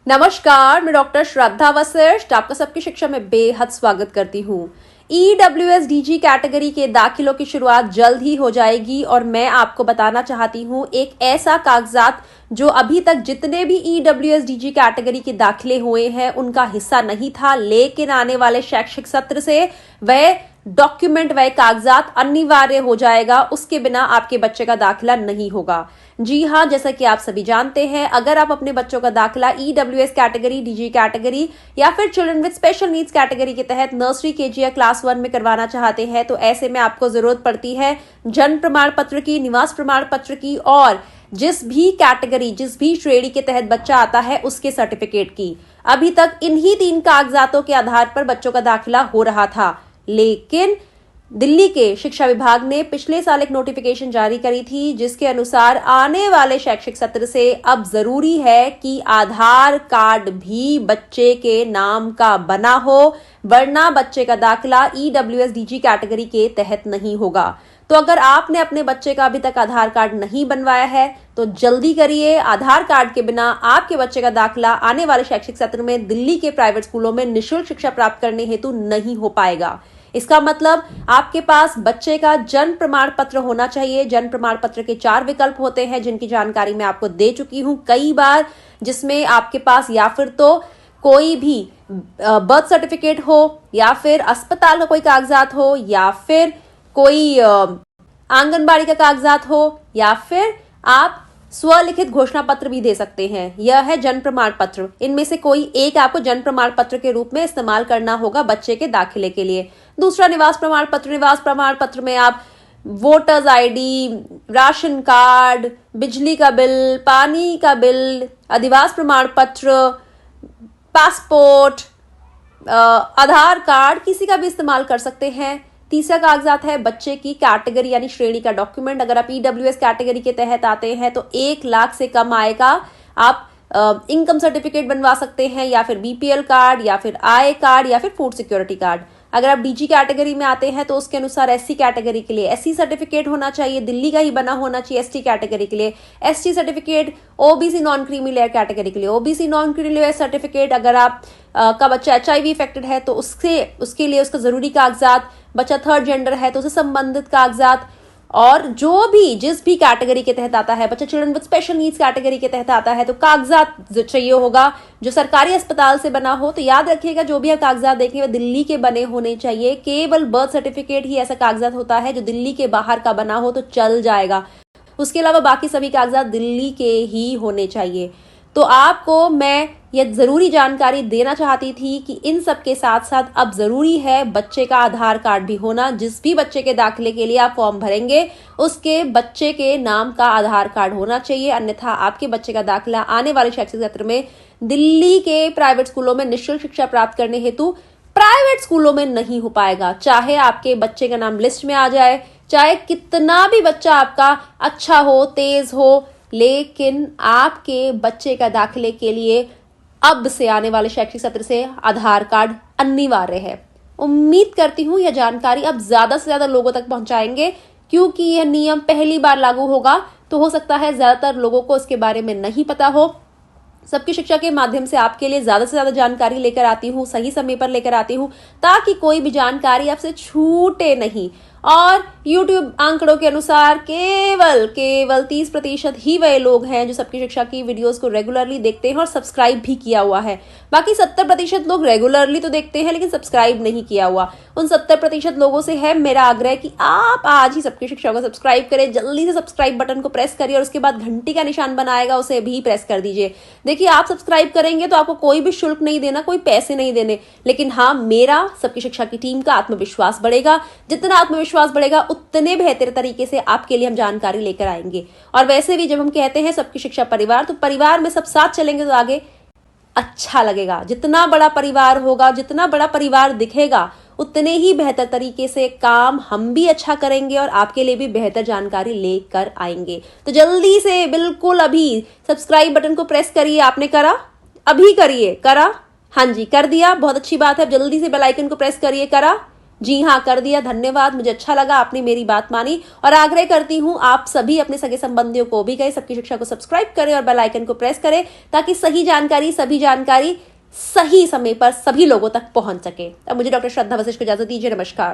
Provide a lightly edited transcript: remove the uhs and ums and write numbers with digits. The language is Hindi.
नमस्कार, मैं डॉक्टर श्रद्धा वशिष्ठ आपका सबकी शिक्षा में बेहद स्वागत करती हूँ। EWS DG कैटेगरी के दाखिलों की शुरुआत जल्द ही हो जाएगी और मैं आपको बताना चाहती हूँ एक ऐसा कागजात जो अभी तक जितने भी EWS DG कैटेगरी के दाखिले हुए हैं उनका हिस्सा नहीं था, लेकिन आने वाले शैक्षिक सत्र से वह डॉक्यूमेंट वह कागजात अनिवार्य हो जाएगा। उसके बिना आपके बच्चे का दाखिला नहीं होगा। जी हाँ, जैसा कि आप सभी जानते हैं, अगर आप अपने बच्चों का दाखिला EWS कैटेगरी, DG कैटेगरी या फिर children with special needs category के तहत नर्सरी, KG या क्लास 1 में करवाना चाहते हैं तो ऐसे में आपको जरूरत पड़ती है जन्म प्रमाण पत्र की, निवास प्रमाण पत्र की और जिस भी कैटेगरी, जिस भी श्रेणी के तहत बच्चा आता है उसके सर्टिफिकेट की। अभी तक इन्हीं 3 कागजातों के आधार पर बच्चों का दाखिला हो रहा था, लेकिन दिल्ली के शिक्षा विभाग ने पिछले साल एक नोटिफिकेशन जारी करी थी जिसके अनुसार आने वाले शैक्षिक सत्र से अब जरूरी है कि आधार कार्ड भी बच्चे के नाम का बना हो, वरना बच्चे का दाखिला EWS DG कैटेगरी के तहत नहीं होगा। तो अगर आपने अपने बच्चे का अभी तक आधार कार्ड नहीं बनवाया है तो जल्दी करिए। आधार कार्ड के बिना आपके बच्चे का दाखिला आने वाले शैक्षिक सत्र में दिल्ली के प्राइवेट स्कूलों में निःशुल्क शिक्षा प्राप्त करने हेतु नहीं हो पाएगा। इसका मतलब आपके पास बच्चे का जन्म प्रमाण पत्र होना चाहिए। जन्म प्रमाण पत्र के 4 विकल्प होते हैं जिनकी जानकारी मैं आपको दे चुकी हूं कई बार, जिसमें आपके पास या फिर तो कोई भी बर्थ सर्टिफिकेट हो या फिर अस्पताल का कोई कागजात हो या फिर कोई आंगनबाड़ी का कागजात हो या फिर आप स्वलिखित घोषणा पत्र भी दे सकते हैं। यह है जन्म प्रमाण पत्र। इनमें से कोई एक आपको जन्म प्रमाण पत्र के रूप में इस्तेमाल करना होगा बच्चे के दाखिले के लिए। दूसरा निवास प्रमाण पत्र। निवास प्रमाण पत्र में आप वोटर्स ID, राशन कार्ड, बिजली का बिल, पानी का बिल, अधिवास प्रमाण पत्र, पासपोर्ट, आधार कार्ड किसी का भी इस्तेमाल कर सकते हैं। तीसरा कागजात है बच्चे की कैटेगरी यानी श्रेणी का डॉक्यूमेंट। अगर आप EWS कैटेगरी के तहत आते हैं तो 1 लाख से कम आय का आप इनकम सर्टिफिकेट बनवा सकते हैं या फिर BPL कार्ड या फिर आय कार्ड या फिर फूड सिक्योरिटी कार्ड। अगर आप DG कैटेगरी में आते हैं तो उसके अनुसार SC कैटेगरी के लिए SC सर्टिफिकेट होना चाहिए, दिल्ली का ही बना होना चाहिए। ST कैटेगरी के लिए ST certificate, OBC non creamy layer category के लिए OBC non creamy layer certificate. अगर आप का बच्चा HIV इफेक्टेड है तो उसके लिए उसका जरूरी कागजात, बच्चा 3rd जेंडर है तो उससे संबंधित कागजात, और जो भी जिस भी कैटेगरी के तहत आता है, बच्चा children with special needs category के तहत आता है तो कागजात चाहिए होगा जो सरकारी अस्पताल से बना हो। तो याद रखिएगा जो भी आप कागजात देखेंगे वो दिल्ली के बने होने चाहिए। केवल बर्थ सर्टिफिकेट ही ऐसा कागजात होता है जो दिल्ली के बाहर का बना हो तो चल जाएगा। उसके अलावा बाकी सभी कागजात दिल्ली के ही होने चाहिए। तो आपको मैं यह जरूरी जानकारी देना चाहती थी कि इन सब के साथ साथ अब जरूरी है बच्चे का आधार कार्ड भी होना। जिस भी बच्चे के दाखिले के लिए आप फॉर्म भरेंगे उसके बच्चे के नाम का आधार कार्ड होना चाहिए, अन्यथा आपके बच्चे का दाखिला आने वाले शैक्षिक सत्र में दिल्ली के प्राइवेट स्कूलों में निःशुल्क शिक्षा प्राप्त करने हेतु प्राइवेट स्कूलों में नहीं हो पाएगा। चाहे आपके बच्चे का नाम लिस्ट में आ जाए, चाहे कितना भी बच्चा आपका अच्छा हो, तेज हो, लेकिन आपके बच्चे का दाखिले के लिए अब से आने वाले शैक्षिक सत्र से आधार कार्ड अनिवार्य है। उम्मीद करती हूं यह जानकारी अब ज्यादा से ज्यादा लोगों तक पहुंचाएंगे, क्योंकि यह नियम पहली बार लागू होगा तो हो सकता है ज्यादातर लोगों को इसके बारे में नहीं पता हो। सबकी शिक्षा के माध्यम से आपके लिए ज्यादा से ज्यादा जानकारी लेकर आती हूँ, सही समय पर लेकर आती हूँ, ताकि कोई भी जानकारी आपसे छूटे नहीं। और YouTube आंकड़ों के अनुसार केवल 30% ही वह लोग हैं जो सबकी शिक्षा की वीडियोस को रेगुलरली देखते हैं और सब्सक्राइब भी किया हुआ है। बाकी 70% लोग रेगुलरली तो देखते हैं लेकिन सब्सक्राइब नहीं किया हुआ। उन 70% लोगों से है मेरा आग्रह कि आप आज ही सबकी शिक्षा को सब्सक्राइब करें। जल्दी से सब्सक्राइब बटन को प्रेस करिए और उसके बाद घंटी का निशान बनाएगा उसे भी प्रेस कर दीजिए। देखिए, आप सब्सक्राइब करेंगे तो आपको कोई भी शुल्क नहीं देना, कोई पैसे नहीं देने, लेकिन हाँ, मेरा सबकी शिक्षा की टीम का आत्मविश्वास बढ़ेगा। जितना आत्मविश्वास बढ़ेगा उतने बेहतर तरीके से आपके लिए हम जानकारी लेकर आएंगे। और वैसे भी जब हम कहते हैं सबकी शिक्षा परिवार, तो परिवार में सब साथ चलेंगे तो आगे अच्छा लगेगा। जितना बड़ा परिवार होगा, जितना बड़ा परिवार दिखेगा, उतने ही बेहतर तरीके से काम हम भी अच्छा करेंगे और आपके लिए भी बेहतर जानकारी लेकर आएंगे। तो जल्दी से बिल्कुल अभी सब्सक्राइब बटन को प्रेस करिए। आपने करा? अभी करिए। करा? हाँ जी, कर दिया, बहुत अच्छी बात है। जल्दी से बेल आइकन को प्रेस करिए। करा? जी हाँ, कर दिया, धन्यवाद। मुझे अच्छा लगा, आपने मेरी बात मानी और आग्रह करती हूँ आप सभी अपने सगे संबंधियों को भी कहें सबकी शिक्षा को सब्सक्राइब करें और बेल आइकन को प्रेस करें ताकि सही जानकारी सभी समय पर सभी लोगों तक पहुंच सके। अब मुझे डॉक्टर श्रद्धा वशिष्ठ को इजाजत दीजिए। नमस्कार।